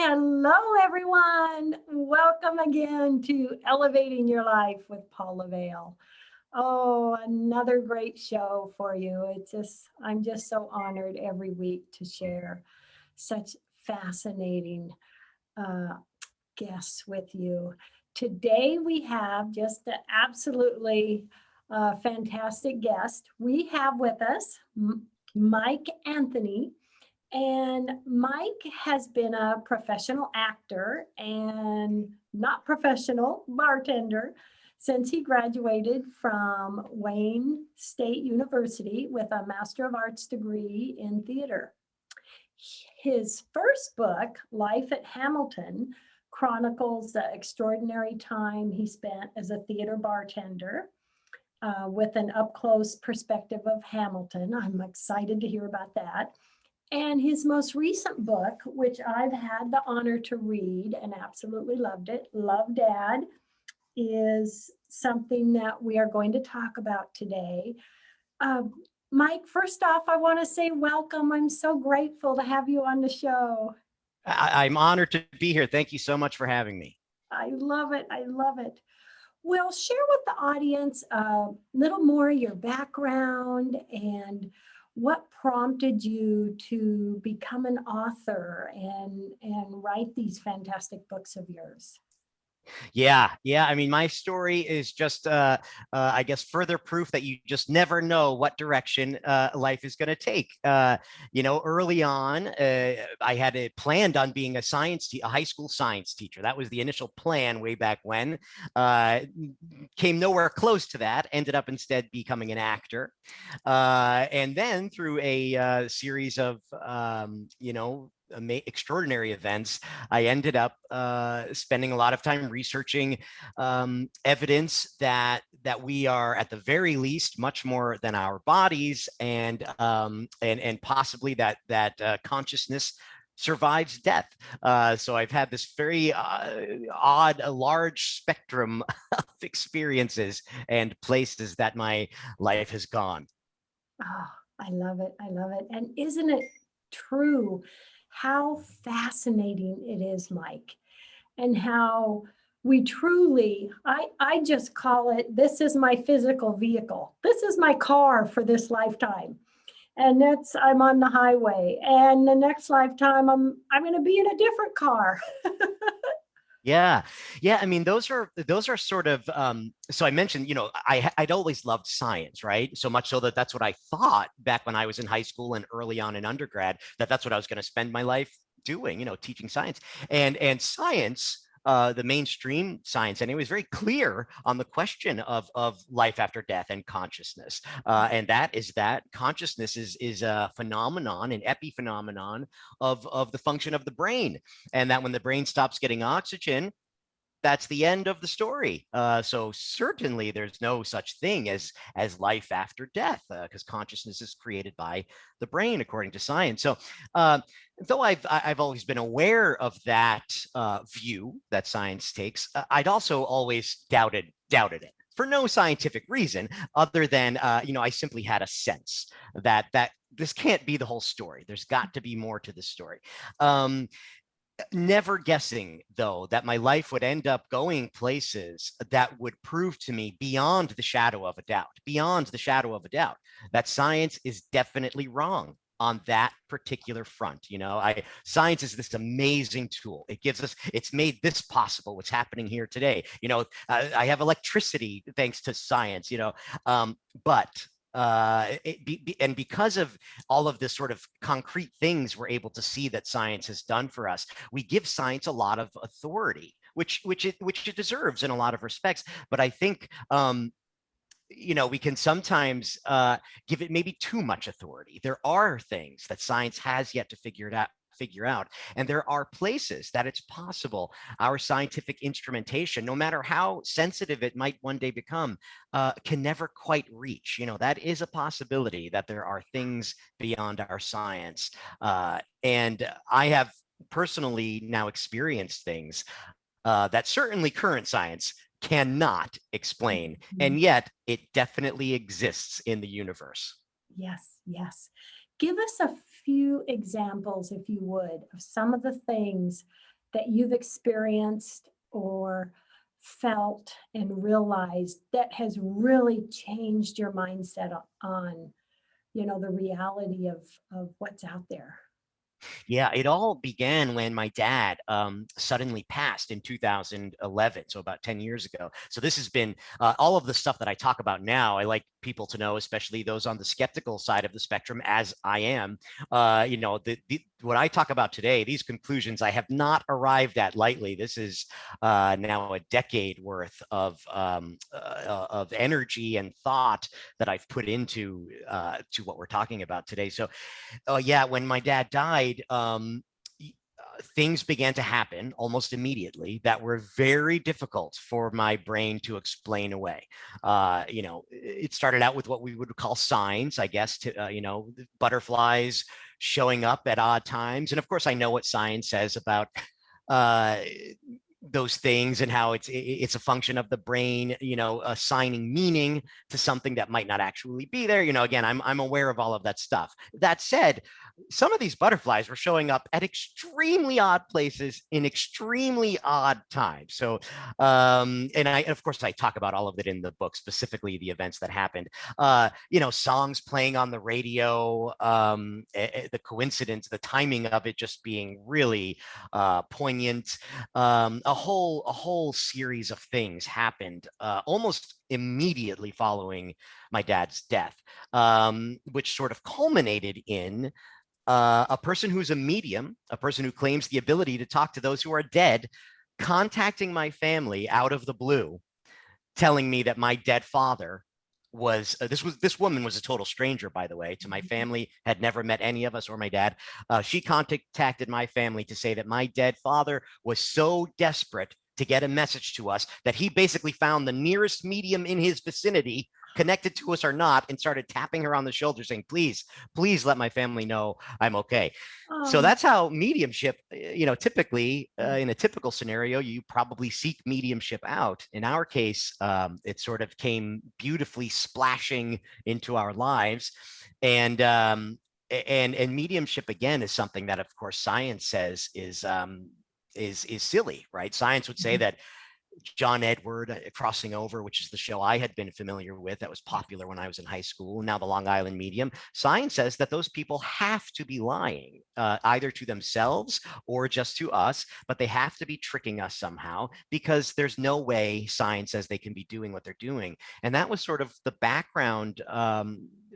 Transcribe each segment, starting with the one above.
Hello, everyone. Welcome again to Elevating Your Life with Paula Vail. Oh, another great show for you. I'm just so honored every week to share such fascinating uh, guests with you. Today we have just an absolutely fantastic guest. We have with us Mike Anthony. And Mike has been a professional actor and not professional bartender since he graduated from Wayne State University with a Master of Arts degree in theater. His first book, Life at Hamilton, chronicles the extraordinary time he spent as a theater bartender with an up-close perspective of Hamilton. I'm excited to hear about that. And his most recent book, which I've had the honor to read and absolutely loved it, Love Dad, is something that we are going to talk about today. Mike, first off, I want to say welcome. I'm so grateful to have you on the show. I'm honored to be here. Thank you so much for having me. I love it. I love it. Well, share with the audience a little more of your background and what prompted you to become an author and write these fantastic books of yours. Yeah. I mean, my story is just, I guess, further proof that you just never know what direction life is going to take. Early on, I had planned on being a high school science teacher. That was the initial plan way back when. Came nowhere close to that. Ended up instead becoming an actor, and then through a series of extraordinary events, I ended up spending a lot of time researching evidence that we are at the very least much more than our bodies, and possibly that consciousness survives death. So I've had this very large spectrum of experiences and places that my life has gone. Oh, I love it. I love it. And isn't it true how fascinating it is, Mike, and how we truly, I just call it, this is my physical vehicle. This is my car for this lifetime. And I'm on the highway, and the next lifetime I'm going to be in a different car. Yeah. I mean, those are sort of, so I mentioned, I'd always loved science, right? So much so that that's what I thought back when I was in high school and early on in undergrad, that's what I was going to spend my life doing, teaching science. And science, the mainstream science anyway, is very clear on the question of life after death and consciousness. And that consciousness is a phenomenon, an epiphenomenon of the function of the brain. And that when the brain stops getting oxygen, that's the end of the story. So certainly there's no such thing as life after death, because consciousness is created by the brain, according to science. So though I've always been aware of that view that science takes, I'd also always doubted it for no scientific reason other than I simply had a sense that this can't be the whole story. There's got to be more to the story. Never guessing, though, that my life would end up going places that would prove to me beyond the shadow of a doubt, that science is definitely wrong on that particular front. Science is this amazing tool. It's made this possible, what's happening here today. I have electricity thanks to science, but and because of all of this sort of concrete things we're able to see that science has done for us, we give science a lot of authority, which it deserves in a lot of respects. But I think we can sometimes give it maybe too much authority. There are things that science has yet to figure out, and there are places that it's possible our scientific instrumentation, no matter how sensitive it might one day become, can never quite reach. That is a possibility, that there are things beyond our science, and I have personally now experienced things that certainly current science cannot explain, and yet it definitely exists in the universe. Yes. Give us a few examples, if you would, of some of the things that you've experienced or felt and realized that has really changed your mindset on, the reality of what's out there? Yeah, it all began when my dad suddenly passed in 2011, so about 10 years ago. So this has been all of the stuff that I talk about now. I like people to know, especially those on the skeptical side of the spectrum, as I am. What I talk about today, these conclusions I have not arrived at lightly. This is now a decade worth of energy and thought that I've put into to what we're talking about today. So yeah, when my dad died, things began to happen almost immediately that were very difficult for my brain to explain away. It started out with what we would call signs, I guess, butterflies showing up at odd times. And of course, I know what science says about uh, those things and how it's a function of the brain, assigning meaning to something that might not actually be there. Again, I'm aware of all of that stuff. That said, some of these butterflies were showing up at extremely odd places in extremely odd times. So, and of course, I talk about all of it in the book, specifically the events that happened. Songs playing on the radio, the coincidence, the timing of it just being really poignant. A whole series of things happened almost immediately following my dad's death, which sort of culminated in a person who's a medium, a person who claims the ability to talk to those who are dead, contacting my family out of the blue, telling me that my dead father was this woman was a total stranger, by the way, to my family, had never met any of us or my dad. She contacted my family to say that my dead father was so desperate to get a message to us that he basically found the nearest medium in his vicinity, connected to us or not, and started tapping her on the shoulder saying, please let my family know I'm okay. So that's how mediumship, typically in a typical scenario, you probably seek mediumship out. In our case, it sort of came beautifully splashing into our lives. And mediumship, again, is something that, of course, science says is silly, right? Science would say that John Edward, Crossing Over, which is the show I had been familiar with that was popular when I was in high school, now the Long Island Medium. Science says that those people have to be lying, either to themselves or just to us, but they have to be tricking us somehow, because there's no way science says they can be doing what they're doing. And that was sort of the background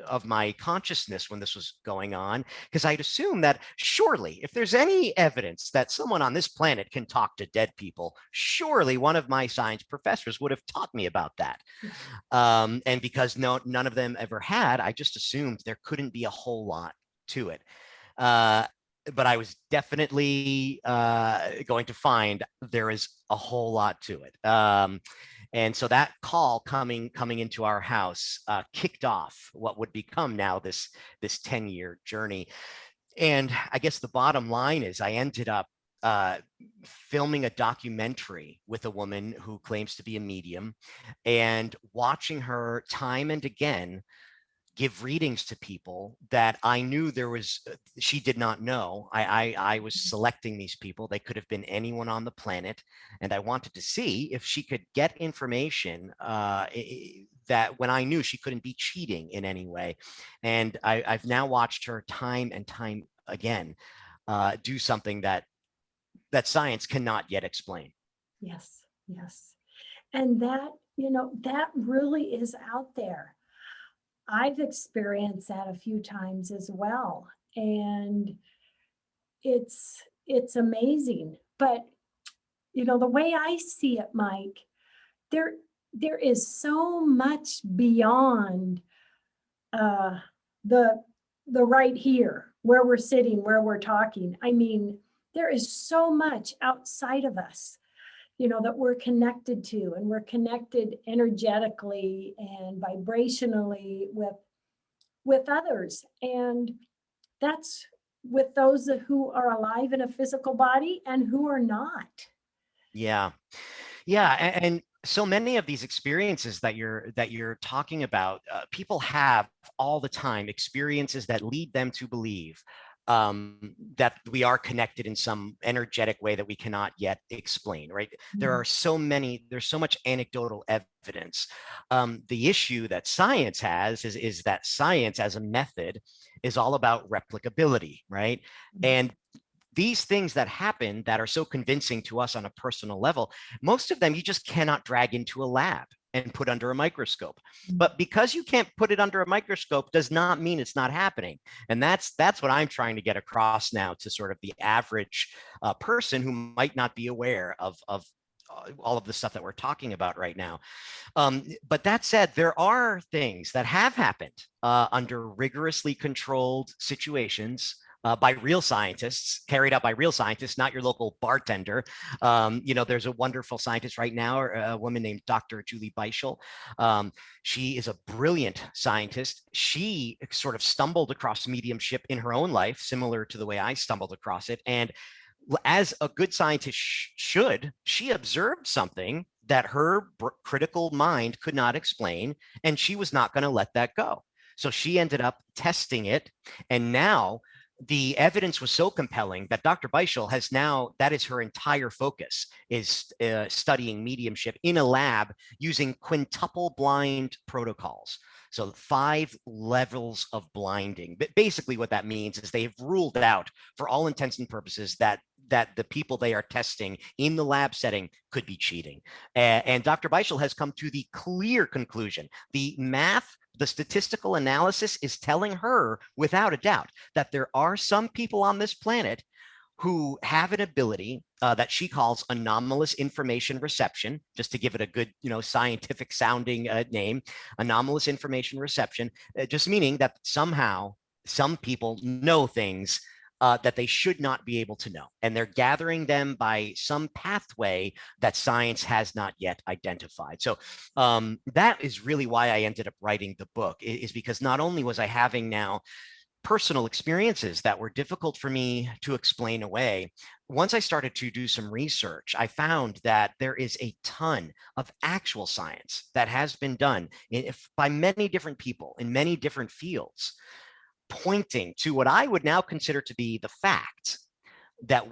of my consciousness when this was going on, because I'd assume that surely, if there's any evidence that someone on this planet can talk to dead people, surely one of my science professors would have taught me about that. And because none of them ever had, I just assumed there couldn't be a whole lot to it. But I was definitely going to find there is a whole lot to it. And so that call coming into our house kicked off what would become now this 10-year journey. And I guess the bottom line is I ended up filming a documentary with a woman who claims to be a medium, and watching her time and again give readings to people that I knew she did not know. I was selecting these people. They could have been anyone on the planet. And I wanted to see if she could get information that when I knew she couldn't be cheating in any way. And I've now watched her time and time again do something that science cannot yet explain. Yes, yes. And that really is out there. I've experienced that a few times as well. And it's amazing. But the way I see it, Mike, there is so much beyond uh the right here, where we're sitting, where we're talking. I mean, there is so much outside of us, that we're connected to, and we're connected energetically and vibrationally with others. And that's with those who are alive in a physical body and who are not. Yeah. Yeah. And so many of these experiences that you're talking about, people have all the time, experiences that lead them to believe that we are connected in some energetic way that we cannot yet explain, right? There's so much anecdotal evidence. The issue that science has is that science as a method is all about replicability, right? And these things that happen that are so convincing to us on a personal level, most of them you just cannot drag into a lab and put under a microscope. But because you can't put it under a microscope does not mean it's not happening. And that's what I'm trying to get across now to sort of the average person who might not be aware of all of the stuff that we're talking about right now. But that said, there are things that have happened under rigorously controlled situations by real scientists, carried out by real scientists, not your local bartender. There's a wonderful scientist right now, a woman named Dr. Julie Beischel. She is a brilliant scientist. She sort of stumbled across mediumship in her own life, similar to the way I stumbled across it. And as a good scientist should, she observed something that her critical mind could not explain, and she was not going to let that go. So she ended up testing it, and now the evidence was so compelling that Dr. Beischel has now, that is her entire focus, is studying mediumship in a lab using quintuple blind protocols. So 5 levels of blinding. But basically what that means is they've ruled out, for all intents and purposes, that the people they are testing in the lab setting could be cheating. And Dr. Beischel has come to the clear conclusion. The math, the statistical analysis is telling her without a doubt that there are some people on this planet who have an ability that she calls anomalous information reception, just to give it a good, scientific sounding name, anomalous information reception, just meaning that somehow some people know things that they should not be able to know. And they're gathering them by some pathway that science has not yet identified. So that is really why I ended up writing the book, is because not only was I having now personal experiences that were difficult for me to explain away. Once I started to do some research, I found that there is a ton of actual science that has been done by many different people in many different fields, pointing to what I would now consider to be the fact that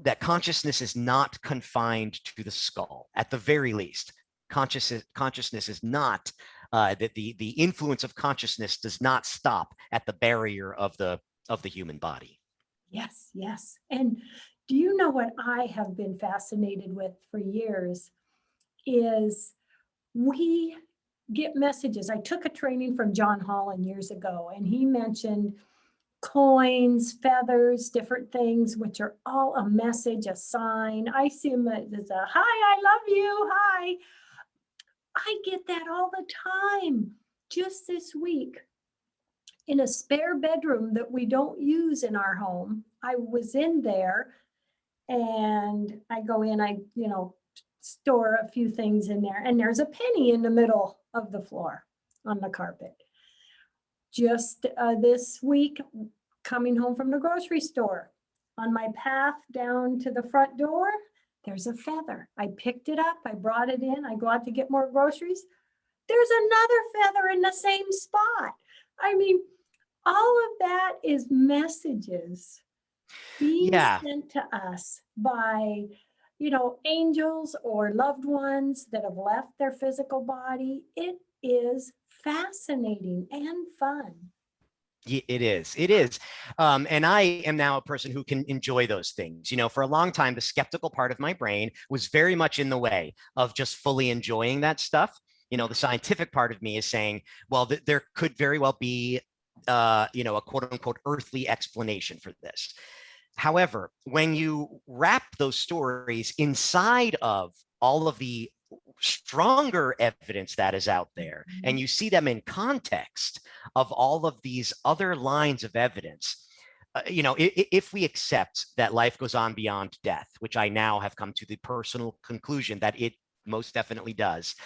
that consciousness is not confined to the skull, at the very least. Consciousness is not, that the influence of consciousness does not stop at the barrier of the human body. Yes, yes. And do you know what I have been fascinated with for years is we get messages. I took a training from John Holland years ago, and he mentioned coins, feathers, different things, which are all a message, a sign. I see them as a, hi, I love you, hi. I get that all the time. Just this week, in a spare bedroom that we don't use in our home, I was in there and I go in, store a few things in there, and there's a penny in the middle of the floor on the carpet. Just this week, coming home from the grocery store, on my path down to the front door, there's a feather. I picked it up, I brought it in, I go out to get more groceries. There's another feather in the same spot. I mean, all of that is messages being sent to us by, angels or loved ones that have left their physical body. It is fascinating and fun. It is. It is. And I am now a person who can enjoy those things. For a long time, the skeptical part of my brain was very much in the way of just fully enjoying that stuff. The scientific part of me is saying, well, there could very well be, a quote unquote earthly explanation for this. However, when you wrap those stories inside of all of the stronger evidence that is out there, and you see them in context of all of these other lines of evidence, if we accept that life goes on beyond death, which I now have come to the personal conclusion that it most definitely does,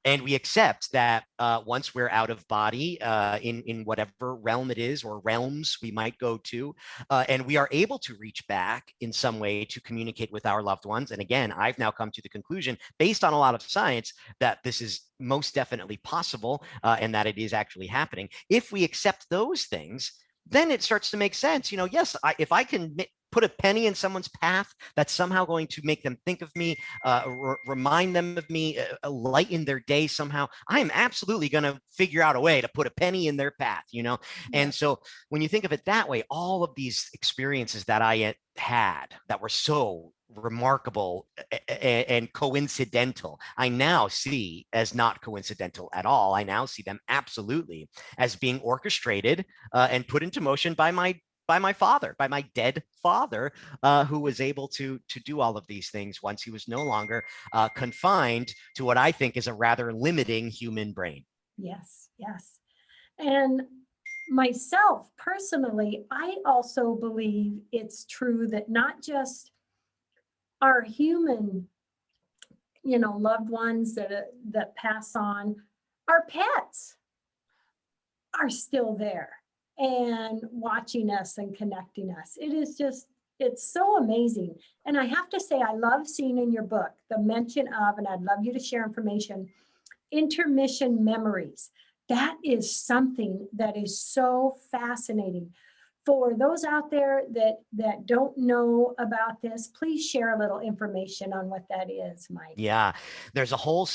and we accept that once we're out of body in whatever realm it is or realms we might go to, and we are able to reach back in some way to communicate with our loved ones. And again, I've now come to the conclusion, based on a lot of science, that this is most definitely possible and that it is actually happening. If we accept those things, then it starts to make sense. Yes, if I can put a penny in someone's path that's somehow going to make them think of me, remind them of me, lighten their day somehow, I am absolutely going to figure out a way to put a penny in their path, And so when you think of it that way, all of these experiences that I had that were so remarkable and coincidental, I now see as not coincidental at all. I now see them absolutely as being orchestrated and put into motion by my father, by my dead father, who was able to do all of these things once he was no longer confined to what I think is a rather limiting human brain. Yes, yes. And myself personally, I also believe it's true that not just our human, loved ones that pass on, our pets are still there and watching us and connecting us. It's so amazing. And I have to say, I love seeing in your book the mention of, and I'd love you to share information, intermission memories. That is something that is so fascinating. For those out there that don't know about this, please share a little information on what that is, Mike. Yeah, there's a whole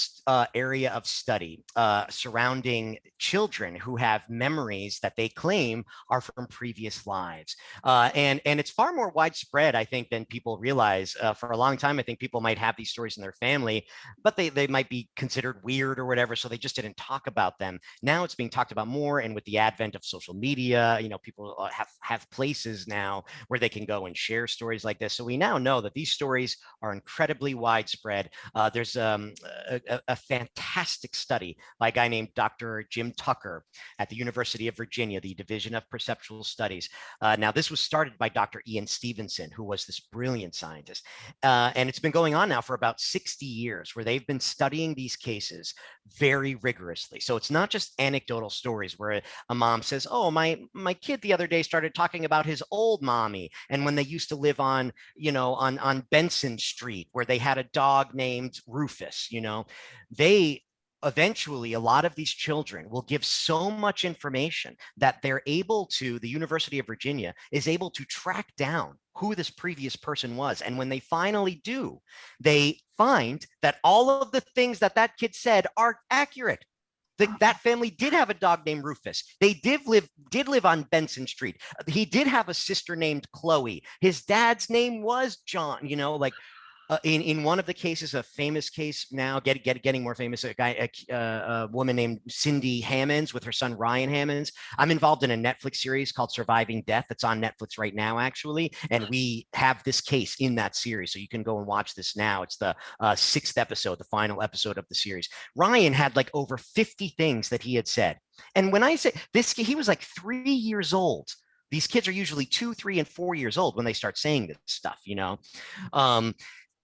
area of study surrounding children who have memories that they claim are from previous lives. And it's far more widespread, I think, than people realize. For a long time, I think people might have these stories in their family, but they might be considered weird or whatever, so they just didn't talk about them. Now it's being talked about more, and with the advent of social media, people have places now where they can go and share stories like this. So we now know that these stories are incredibly widespread. There's a fantastic study by a guy named Dr. Jim Tucker at the University of Virginia, the Division of Perceptual Studies. Now, this was started by Dr. Ian Stevenson, who was this brilliant scientist. And it's been going on now for about 60 years, where they've been studying these cases very rigorously. So it's not just anecdotal stories where a mom says, oh, my kid the other day started talking about his old mommy, and when they used to live on Benson Street, where they had a dog named Rufus. They eventually, a lot of these children will give so much information that they're able to, the University of Virginia is able to track down who this previous person was. And when they finally do, they find that all of the things that kid said are accurate. That family did have a dog named Rufus. They did live on Benson Street. He did have a sister named Chloe. His dad's name was John. In one of the cases, a famous case now, getting more famous, a woman named Cindy Hammonds with her son Ryan Hammonds. I'm involved in a Netflix series called Surviving Death. It's on Netflix right now, actually, and we have this case in that series, so you can go and watch this now. It's the 6th episode, the final episode of the series. Ryan had like over 50 things that he had said, and when I say this, he was like 3 years old. These kids are usually 2, 3, and 4 years old when they start saying this stuff,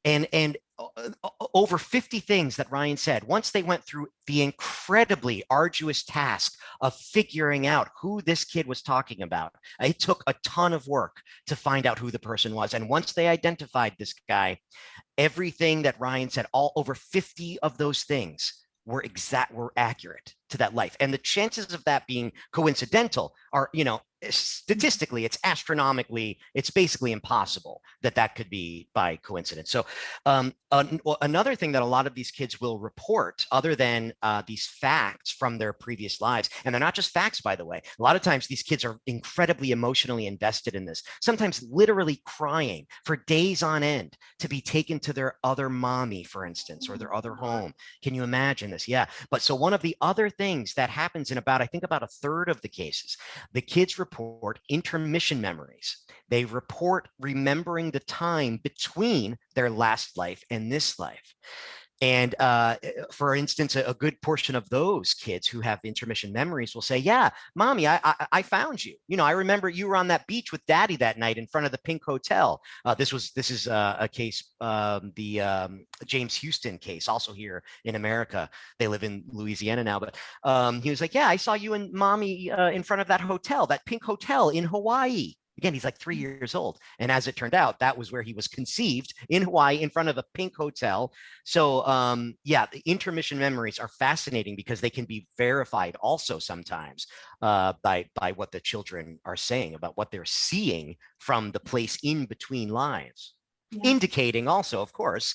And over 50 things that Ryan said, once they went through the incredibly arduous task of figuring out who this kid was talking about. It took a ton of work to find out who the person was. And once they identified this guy, everything that Ryan said, all over 50 of those things were accurate to that life. And the chances of that being coincidental are, statistically, it's astronomically, it's basically impossible that could be by coincidence. So another thing that a lot of these kids will report, other than these facts from their previous lives, and they're not just facts, by the way, a lot of times these kids are incredibly emotionally invested in this, sometimes literally crying for days on end to be taken to their other mommy, for instance, or their other home. Can you imagine this? Yeah. But so one of the other things that happens in I think about a third of the cases, the kids report intermission memories. They report remembering the time between their last life and this life. And for instance, a good portion of those kids who have intermission memories will say, yeah, mommy, I found you. I remember you were on that beach with daddy that night in front of the Pink Hotel. This is a case, the James Houston case, also here in America. They live in Louisiana now, but he was like, yeah, I saw you and mommy in front of that hotel, that Pink Hotel in Hawaii. Again, he's like 3 years old. And as it turned out, that was where he was conceived in Hawaii in front of a pink hotel. So yeah, the intermission memories are fascinating because they can be verified also sometimes by what the children are saying about what they're seeing from the place in between lives. Yeah. Indicating also, of course,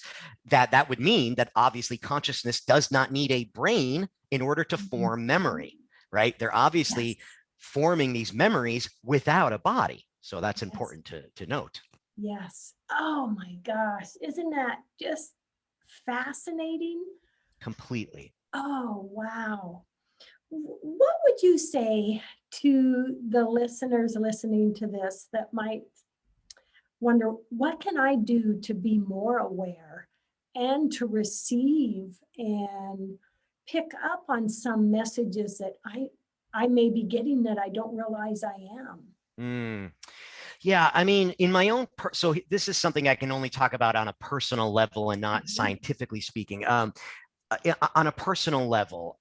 that would mean that obviously consciousness does not need a brain in order to form memory, right? They're obviously forming these memories without a body. So that's important to note. Yes. Oh my gosh. Isn't that just fascinating? Completely. Oh, wow. What would you say to the listeners listening to this that might wonder, what can I do to be more aware and to receive and pick up on some messages that I may be getting that I don't realize I am? Yeah, I mean, in my own, so this is something I can only talk about on a personal level and not scientifically speaking. On a personal level,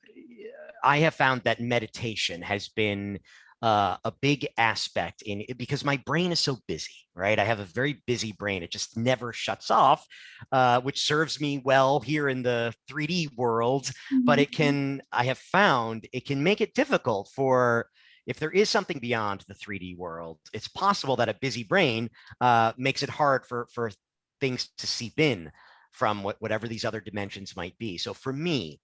I have found that meditation has been a big aspect in it because my brain is so busy, right? I have a very busy brain. It just never shuts off, which serves me well here in the 3D world. But I have found it can make it difficult for, if there is something beyond the 3D world, it's possible that a busy brain makes it hard for things to seep in from whatever these other dimensions might be. So for me,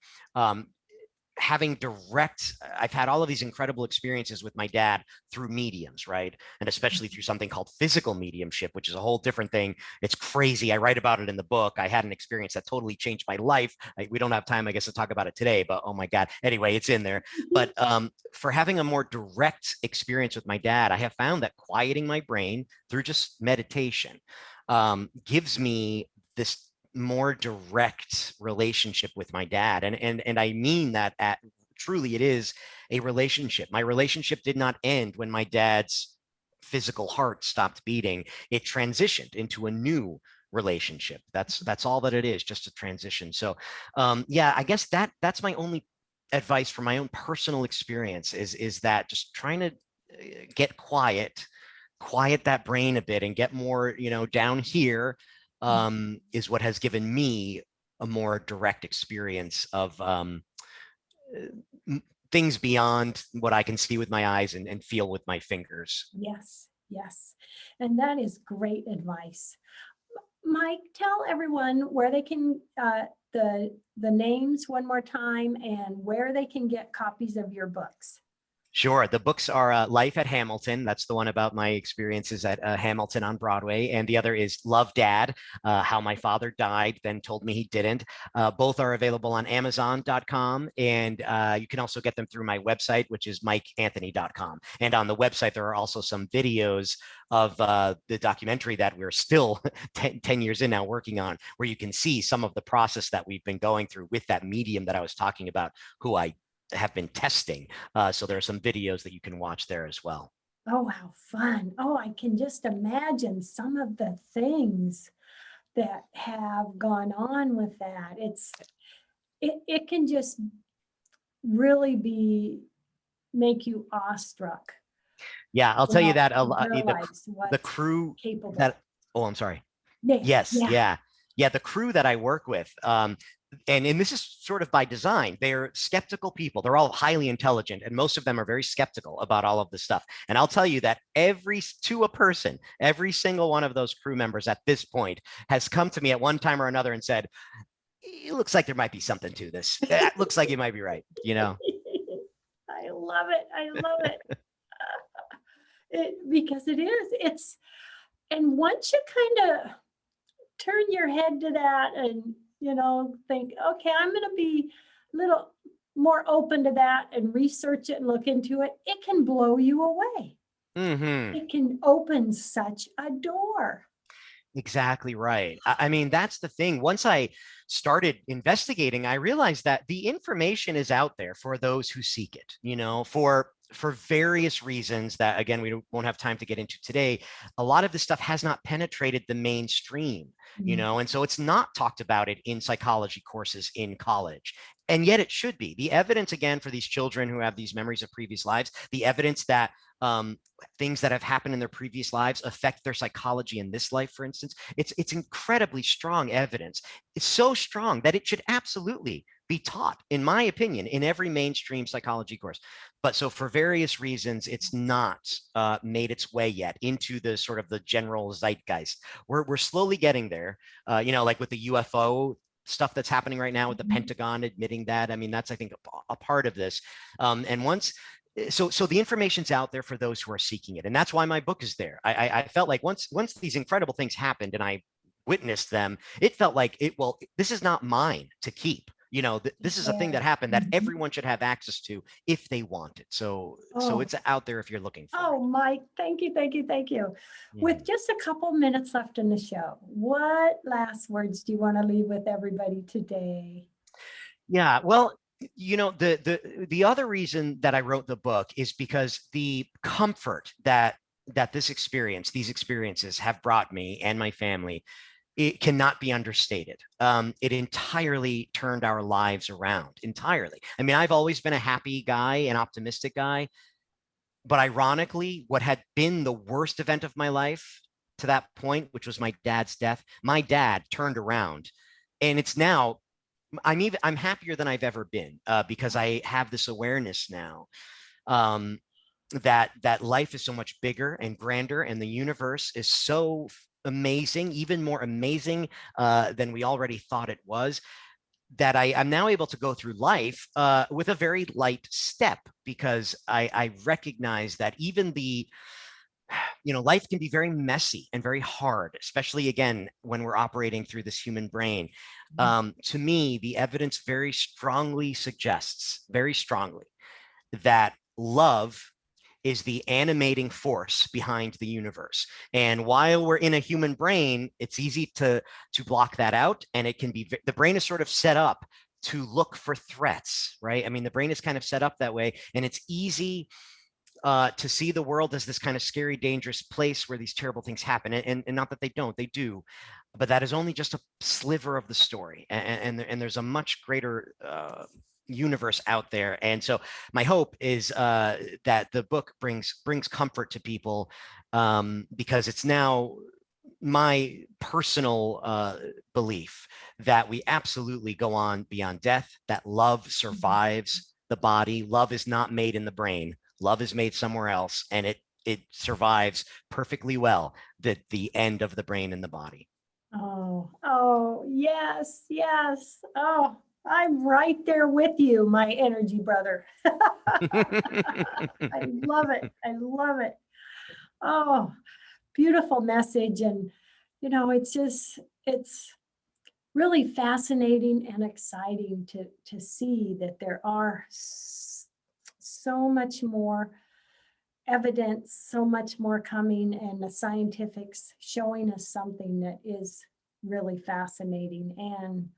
I've had all of these incredible experiences with my dad through mediums, right? And especially through something called physical mediumship, which is a whole different thing. It's crazy. I write about it in the book. I had an experience that totally changed my life. We don't have time, I guess, to talk about it today, but oh my God. Anyway, it's in there. But for having a more direct experience with my dad, I have found that quieting my brain through just meditation gives me this more direct relationship with my dad. And I mean that truly it is a relationship. My relationship did not end when my dad's physical heart stopped beating. It transitioned into a new relationship. That's all that it is, just a transition. So yeah, I guess that's my only advice from my own personal experience is that just trying to quiet that brain a bit and get more, down here is what has given me a more direct experience of things beyond what I can see with my eyes and feel with my fingers. Yes, yes. And that is great advice. Mike, tell everyone where they can, the names one more time and where they can get copies of your books. Sure. The books are Life at Hamilton. That's the one about my experiences at Hamilton on Broadway. And the other is Love, Dad, How My Father Died, Then Told Me He Didn't. Both are available on Amazon.com. And you can also get them through my website, which is MikeAnthony.com. And on the website, there are also some videos of the documentary that we're still 10 years in now working on, where you can see some of the process that we've been going through with that medium that I was talking about, who I have been testing. So there are some videos that you can watch there as well. Oh, how fun. Oh, I can just imagine some of the things that have gone on with that. It can just really make you awestruck. Yeah, I'll tell you that the crew capable. I'm sorry. Yeah, yes, yeah. The crew that I work with, and this is sort of by design, they're skeptical people. They're all highly intelligent, and most of them are very skeptical about all of this stuff. And I'll tell you that every single one of those crew members at this point has come to me at one time or another and said, it looks like there might be something to this. It looks like you might be right, I love it. I love it. Because it is. And once you kind of turn your head to that and think, okay, I'm going to be a little more open to that and research it and look into it, it can blow you away. It can open such a door. Exactly right. I mean, that's the thing. Once I started investigating, I realized that the information is out there for those who seek it, for various reasons that, again, we won't have time to get into today. A lot of this stuff has not penetrated the mainstream, and so it's not talked about it in psychology courses in college. And yet it should be. The evidence, again, for these children who have these memories of previous lives, the evidence that things that have happened in their previous lives affect their psychology in this life, for instance. It's incredibly strong evidence. It's so strong that it should absolutely be taught, in my opinion, in every mainstream psychology course. But so for various reasons, it's not made its way yet into the sort of the general zeitgeist. We're slowly getting there, like with the UFO stuff that's happening right now with the Pentagon admitting that. I mean, that's, I think, a part of this. And once so the information's out there for those who are seeking it, and that's why my book is there. I felt like once these incredible things happened and I witnessed them, it felt like this is not mine to keep. This is a thing that happened that everyone should have access to if they want it. So it's out there if you're looking for it. Mike, thank you. With just a couple minutes left in the show, what last words do you want to leave with everybody today? Yeah, well, the other reason that I wrote the book is because the comfort that these experiences have brought me and my family, it cannot be understated. It entirely turned our lives around, entirely. I mean, I've always been a happy guy, an optimistic guy, but ironically, what had been the worst event of my life to that point, which was my dad's death, my dad turned around, and it's now I'm happier than I've ever been, because I have this awareness now, that life is so much bigger and grander, and the universe is so amazing, even more amazing than we already thought it was, that I'm now able to go through life with a very light step, because I recognize that even life can be very messy and very hard, especially, again, when we're operating through this human brain. To me, the evidence very strongly suggests, that love is the animating force behind the universe. And while we're in a human brain, it's easy to block that out. And it can be, the brain is sort of set up to look for threats, right? I mean, the brain is kind of set up that way, and it's easy to see the world as this kind of scary, dangerous place where these terrible things happen. And not that they don't, they do, but that is only just a sliver of the story. And there's a much greater universe out there. And so my hope is that the book brings comfort to people, because it's now my personal belief that we absolutely go on beyond death, that love survives the body. Love is not made in the brain. Love is made somewhere else, and it survives perfectly well the end of the brain and the body. Oh, yes. Oh, I'm right there with you, my energy brother. I love it. Oh, beautiful message. And, it's really fascinating and exciting to see that there are so much more evidence, so much more coming, and the scientific's showing us something that is really fascinating and,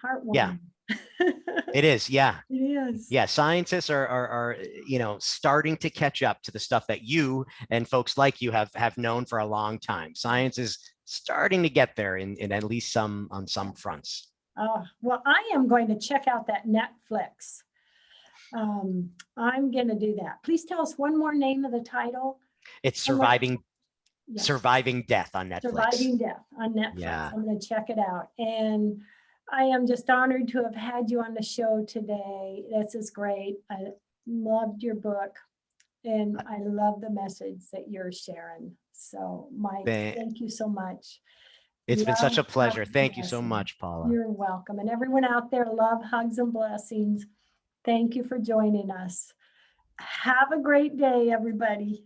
heartwarming. Yeah, it is. Yeah. It is. Yeah, scientists are starting to catch up to the stuff that you and folks like you have known for a long time. Science is starting to get there in at least on some fronts. Well, I am going to check out that Netflix. I'm going to do that. Please tell us one more name of the title. It's Surviving Death on Netflix. Surviving Death on Netflix. Yeah. I'm going to check it out. And I am just honored to have had you on the show today. This is great. I loved your book, and I love the message that you're sharing. So, Mike, thank you so much. It's been such a pleasure. Thank you so much, Paula. You're welcome. And everyone out there, love, hugs, and blessings. Thank you for joining us. Have a great day, everybody.